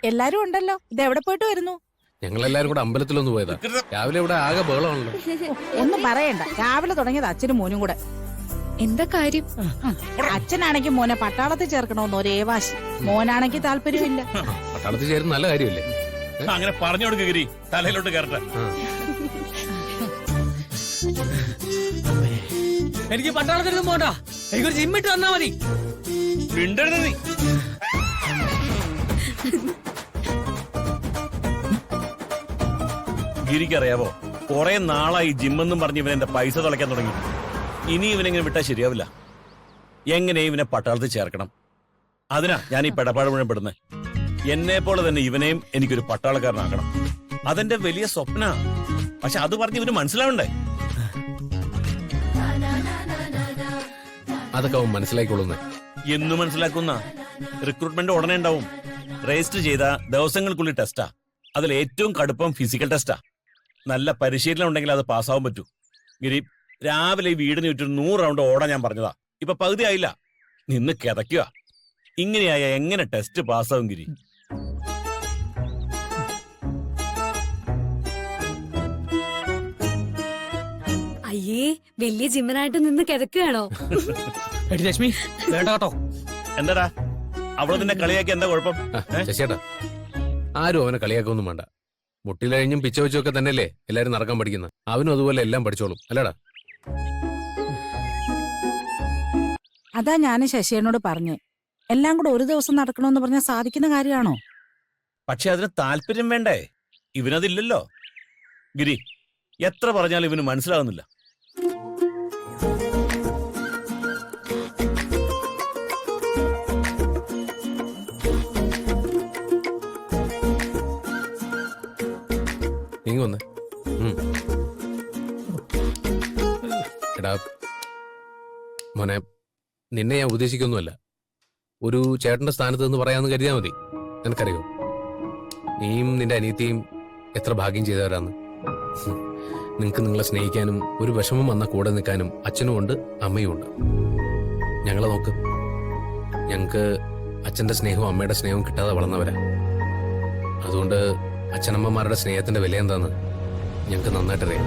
എല്ലാരും ഉണ്ടല്ലോ. ഇത് എവിടെ പോയിട്ട് വരുന്നു? ഞങ്ങളെല്ലാരും കൂടെ അമ്പലത്തിലൊന്ന് പോയതാ. രാവിലെ ഇവിടെ ആകെ ബഹളമാണല്ലോ. ഒന്നും പറയണ്ട, രാവിലെ തുടങ്ങിയത് അച്ഛനും മോനും കൂടെ. എന്താ കാര്യം? അച്ഛനാണെങ്കിൽ മോനെ പട്ടാളത്തിൽ ചേർക്കണമെന്ന് ഒരേ വാശി, മോനാണെങ്കിൽ താല്പര്യമില്ല. പട്ടാളത്തിൽ ചേരുന്ന നല്ല കാര്യമല്ലേ? അങ്ങനെ പറഞ്ഞു കൊടുക്ക ഗിരി, തലയിലോട്ട് കയറട്ടെ. എനിക്ക് പട്ടാളത്തിനൊന്നും പോണ്ട, എനിക്കൊരു ജിമ്മിട്ട് വന്നാ മതി. മിണ്ടരുത് നീ. ഗിരിക്കറിയാവോ, കുറെ നാളായി ജിമ്മെന്നും പറഞ്ഞ് ഇവൻ എന്റെ പൈസ തുളയ്ക്കാൻ തുടങ്ങി. ഇനി ഇവനെങ്ങനെ വിട്ടാൽ ശരിയാവില്ല. എങ്ങനെ ഇവനെ പട്ടാളത്തിൽ ചേർക്കണം, അതിനാ ഞാൻ ഈ പെടപ്പാട് മുഴുവൻ പെടുന്നത്. എന്നെ പോലെ തന്നെ ഇവനെയും എനിക്കൊരു പട്ടാളക്കാരനാക്കണം. അതെന്റെ വലിയ സ്വപ്ന. പക്ഷെ അത് പറഞ്ഞ് ഇവന് മനസ്സിലാവണ്ടേ? അതൊക്കെ അവൻ മനസ്സിലാക്കിക്കൊള്ളുന്നേ. എന്നു മനസ്സിലാക്കുന്ന റിക്രൂട്ട്മെന്റ് ഉടനെ ഉണ്ടാവും. രജിസ്റ്റർ ചെയ്ത ദിവസങ്ങൾക്കുള്ളിൽ ടെസ്റ്റാ. അതിൽ ഏറ്റവും കടുപ്പം ഫിസിക്കൽ ടെസ്റ്റാ. നല്ല പരിശീലനം ഉണ്ടെങ്കിൽ അത് പാസ്സാവാൻ പറ്റൂ. ഗിരി, രാവിലെ ഈ വീടിന് ചുറ്റും 100 റൗണ്ട് ഓടാൻ ഞാൻ പറഞ്ഞതാ. ഇപ്പൊ പകുതി ആയില്ല, നിന്ന് കിതയ്ക്കുക. ഇങ്ങനെയായ എങ്ങനെ ടെസ്റ്റ് പാസ്സാവും ഗിരി? അയ്യേ, വലിയ ജിമ്മനായിട്ട് നിന്ന് കിടക്കുകയാണോ? ലക്ഷ്മി വേണ്ട കേട്ടോ. എന്താടാ അവള് നിന്നെ കളിയാക്കി എന്താ കുഴപ്പം? ശശിയേട്ടാ, ആരും അവനെ കളിയാക്കൊന്നും വേണ്ട. മുട്ടിലഴിഞ്ഞും പിച്ച വെച്ചൊക്കെ തന്നെയല്ലേ എല്ലാരും നടക്കാൻ പഠിക്കുന്നത്. അവനും അതുപോലെ എല്ലാം പഠിച്ചോളും, അല്ലടാ? അതാ ഞാൻ ശശിയനോട് പറഞ്ഞേ, എല്ലാം കൂടെ ഒരു ദിവസം നടക്കണമെന്ന് പറഞ്ഞാൽ സാധിക്കുന്ന കാര്യമാണോ? പക്ഷെ അതിന് താല്പര്യം വേണ്ടേ? ഇവനതില്ലല്ലോ. ഗിരി, എത്ര പറഞ്ഞാലും ഇവന് മനസ്സിലാവുന്നില്ല. നീങ്ങി വന്നേ. എടാ മോനെ, നിന്നെ ഞാൻ ഉദ്ദേശിക്കൊന്നുമല്ല. ഒരു ചേട്ടന്റെ സ്ഥാനത്ത് നിന്ന് പറയാമെന്ന് കരുതിയാൽ മതി. നിനക്കറിയോ, നീയും നിന്റെ അനിയത്തിയും എത്ര ഭാഗ്യം ചെയ്തവരാന്ന്. നിങ്ങക്ക് നിങ്ങളെ സ്നേഹിക്കാനും ഒരു വിഷമം വന്നാൽ കൂടെ നിൽക്കാനും അച്ഛനും ഉണ്ട്, അമ്മയും ഉണ്ട്. ഞങ്ങളെ നോക്ക്, ഞങ്ങക്ക് അച്ഛന്റെ സ്നേഹവും അമ്മയുടെ സ്നേഹവും കിട്ടാതെ വളർന്നവരാ. അതുകൊണ്ട് അച്ഛനമ്മമാരുടെ സ്നേഹത്തിന്റെ വില എന്താന്ന് ഞങ്ങൾക്ക് നന്നായിട്ടറിയാം.